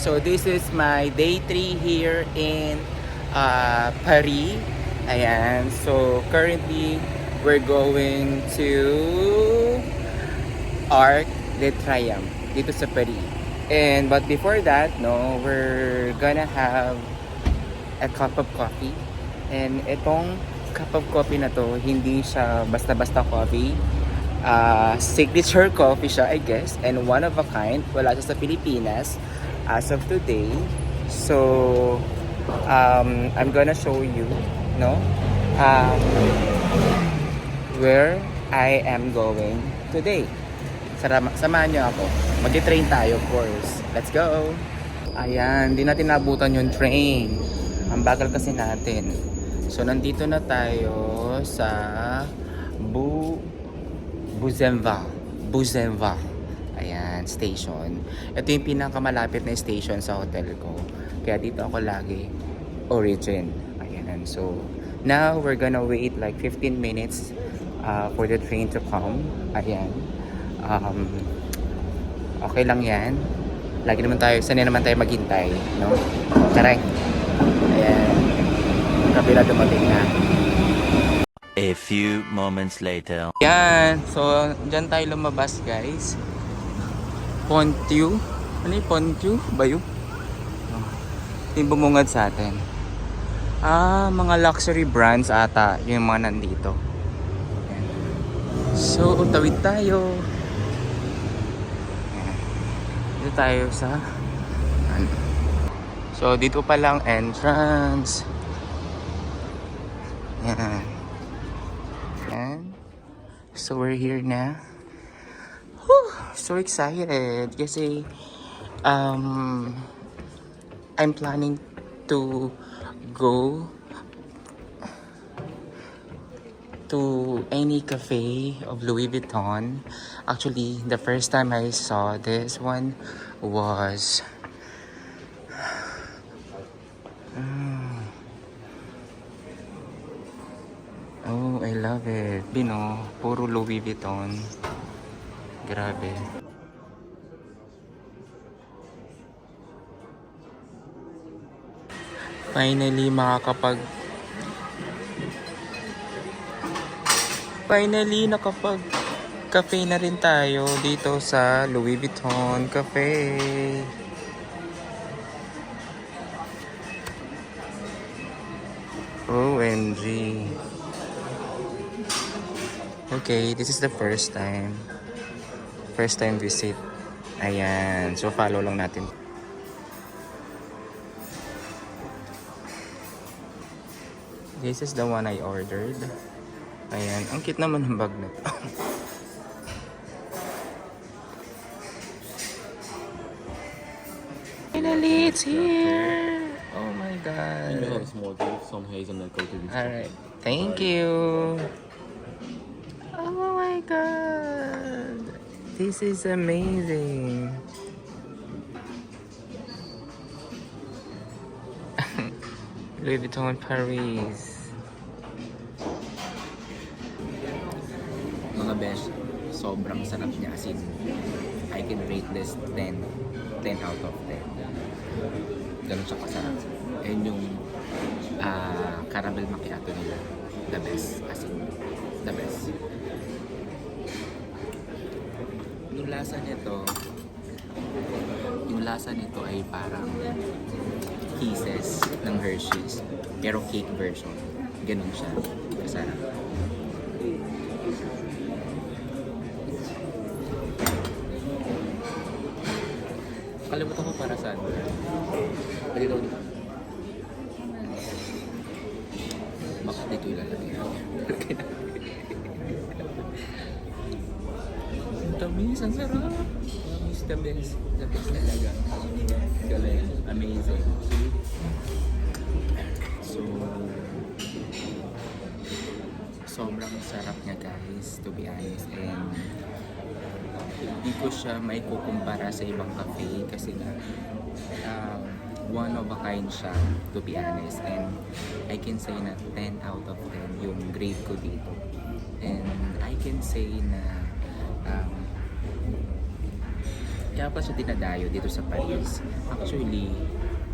So this is my day 3 here in Paris. Ayan. So currently we're going to Arc de Triomphe dito sa Paris. And but before that, no, we're gonna have a cup of coffee. And itong cup of coffee na to, hindi siya basta-basta coffee. Signature coffee siya, I guess, and one of a kind. Wala siya sa Pilipinas as of today. So I'm gonna show you, no, where I am going today. Samahan niyo ako. Mag-train tayo, of course. Let's go! Ayan, di natin nabutan yung train. Ang bagal kasi natin. So nandito na tayo sa Buzenva. Ayan, station. Ito yung pinakamalapit na station sa hotel ko. Kaya dito ako lagi origin. Ayan, so now we're gonna wait like 15 minutes for the train to come. Ayan. Okay lang yan. Lagi naman tayo, sanay naman tayo maghintay, no? Taray. Ayan. Kabila dumating na. A few moments later. Yan. So, dyan tayo lumabas, guys. Ponthieu. Ano yung Ponthieu? Bayo? Yung bumungad sa atin. Mga luxury brands ata yung mga nandito. Yan. So, tawid tayo. Yan. Dito tayo sa So, dito pa lang entrance. Yan. So we're here na. Whew, so excited kasi I'm planning to go to any cafe of Louis Vuitton. Actually, the first time I saw this one was oh, I love it. Bino, puro Louis Vuitton. Grabe. Finally, nakapag cafe na rin tayo dito sa Louis Vuitton Cafe. OMG. Okay, this is the first time visit. Ayan, so follow lang natin. This is the one I ordered. Ayan, ang cute naman ng bag na to. Finally, it's here! Oh my god. You have small gift, some hazelnut cookies. Alright, thank you. Oh my god. This is amazing. Louis Vuitton Paris. Mga best, sobrang sarap niya. As in, I can rate this 10 out of 10. Ganun siya kasarap. And yung caramel macchiato nila, the best. As in, the best. Yung lasa nito ay parang kisses ng Hershey's, pero cake version. Ganun siya. Kasarap. Kalimutan ko para saan. Pwede daw dito. Baka dito ilalagay. Ang tamis, ang sarap. Tamis, the best. The best talaga. Galing. Amazing. So, sobrang sarap niya, guys, to be honest. And hindi ko siya may kukumpara sa ibang cafe kasi nga one of a kind siya, to be honest. And I can say na 10 out of 10 yung grade ko dito. And I can say na Kaya pa siya dinadayo dito sa Paris. Actually,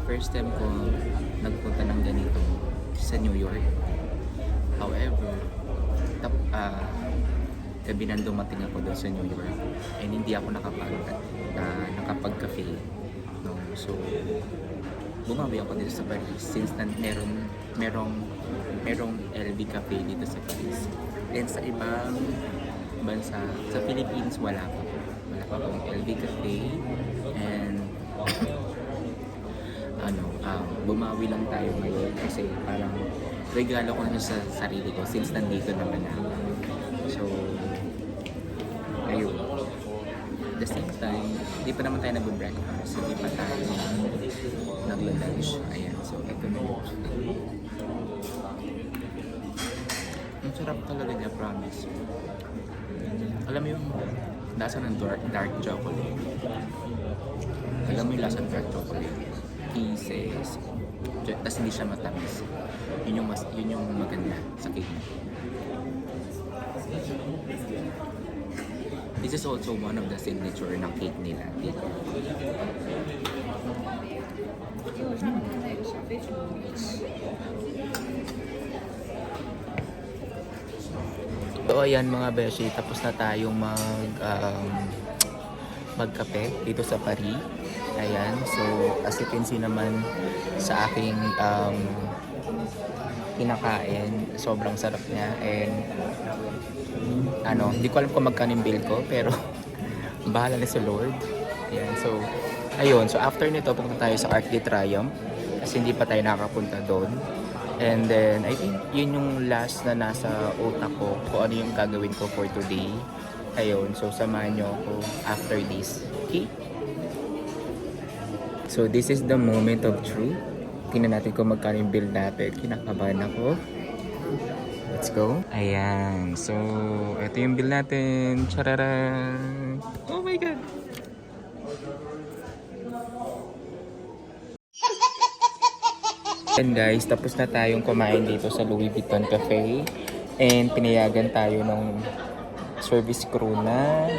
first time ko nagpunta ng ganito sa New York. However, gabi nang dumating ako doon sa New York and hindi ako nakapag-cafe. No? So, bumawi ako dito sa Paris since merong LB Cafe dito sa Paris. And sa ibang bansa, sa Philippines wala pa akong LB Cafe. And bumawi lang tayo ngayon kasi parang regalo ko na siya sa sarili ko since nandito naman ako. So, ayun. At the same time, di pa naman tayo nag-breakfast. So, di pa tayo nag-lunch. Ayan. So, ito na yun. Ang sarap talaga niya, promise. Alam mo yung lasa ng dark chocolate. Alam mo yung lasa ng dark chocolate. Pieces. Tapos hindi siya matamis. Yun yung maganda sa cake. This is also one of the signature ng cake nila dito. So ayan mga beshi, tapos na tayong magkape dito sa Paris. Ayan, so as you can see naman sa aking kinakain, sobrang sarap niya. And hindi ko alam kung magkano yung bill ko, pero bahala na si Lord. Ayan, so ayun, so after nito pupunta tayo sa Arc de Triomphe kasi hindi pa tayo nakakapunta doon. And then I think yun yung last na nasa utak ko kung ano yung gagawin ko for today. Ayun, so samahan nyo ako after this. Okay? So this is the moment of truth. Tingnan natin kung magkano yung bill natin. Kinakabahan ako. Let's go. Ayan. So, ito yung bill natin. Chararan! Oh my God! And guys, tapos na tayong kumain dito sa Louis Vuitton Cafe. And pinayagan tayo ng service crew na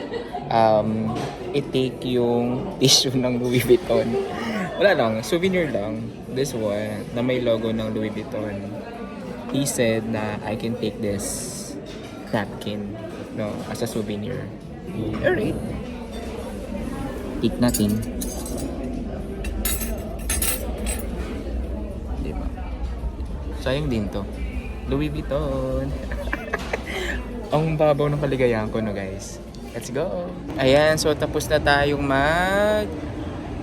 i-take yung tissue ng Louis Vuitton. Wala lang, souvenir lang. This one, na may logo ng Louis Vuitton. He said na I can take this napkin, no, as a souvenir. Alright. Take natin. Diba? Sayang din to. Louis Vuitton. Ang babaw ng kaligayahan ko, no guys. Let's go. Ayan, so tapos na tayong mag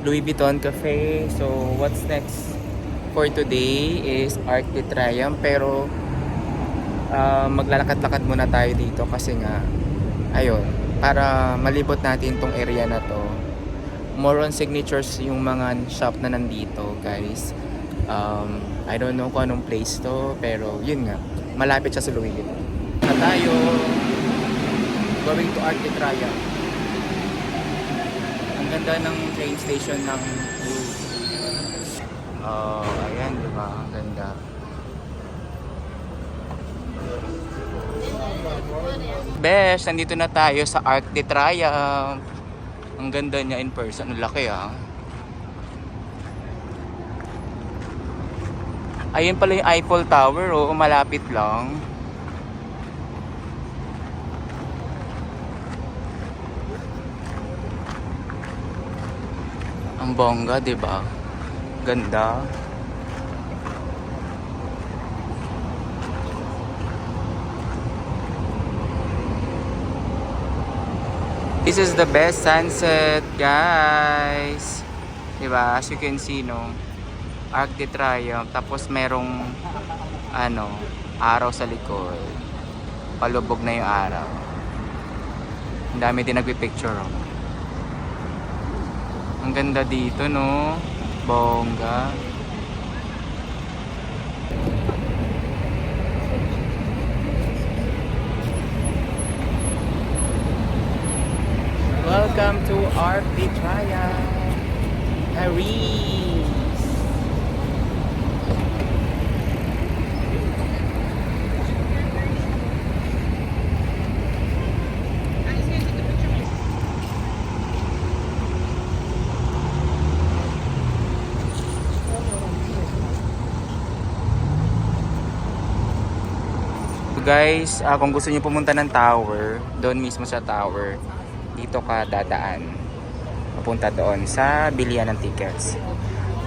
Louis Vuitton Cafe. So what's next for today is Arc de Triomphe. Pero maglalakad-lakad muna tayo dito kasi nga ayun, para malibot natin tong area na to. More on signatures yung mga shop na nandito, guys. I don't know kung anong place to, pero yun nga, malapit siya sa Louis Vuitton. Na tayo going to Arc de Triomphe. Ang ganda ng train station ng ayan, diba? Ang ganda. Besh, nandito na tayo sa Arc de Triomphe. Ang ganda niya in person. Ang laki Ayun pala yung Eiffel Tower, malapit lang. Ang bongga, diba? Ganda. This is the best sunset, guys. Diba? As you can see, no? Arc de Triomphe. Tapos merong araw sa likod. Palubog na yung araw. Ang dami din nagpipicture. Ang ganda dito, no? Bongga. Welcome to Arc de Triomphe, Paris. guys, kung gusto niyo pumunta ng tower, doon mismo sa tower, dito ka dadaan. Papunta doon sa bilihan ng tickets.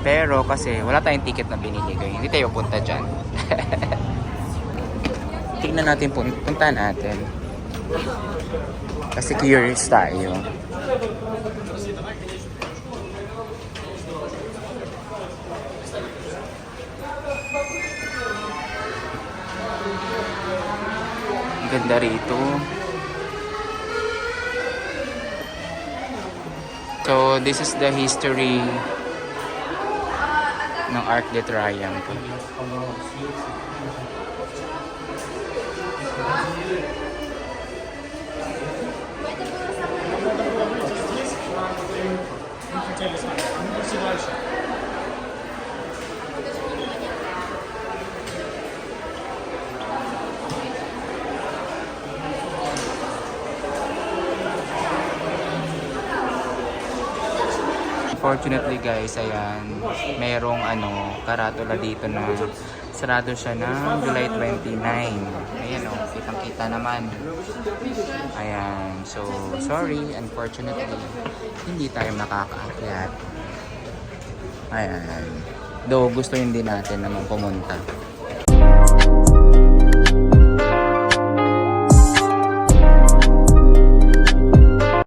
Pero kasi wala tayong ticket na binili, guys. Hindi tayo punta dyan. Tingnan natin, puntahan natin. Kasi curious tayo. Ganda rito. So, this is the history ng Arc de Triomphe. Unfortunately guys, ayan, merong karatula dito na sarado siya ng July 29. Ayan o, kitang-kita naman. Ayan, so sorry, unfortunately, hindi tayo makakaakyat. Ayan, though gusto hindi natin naman pumunta.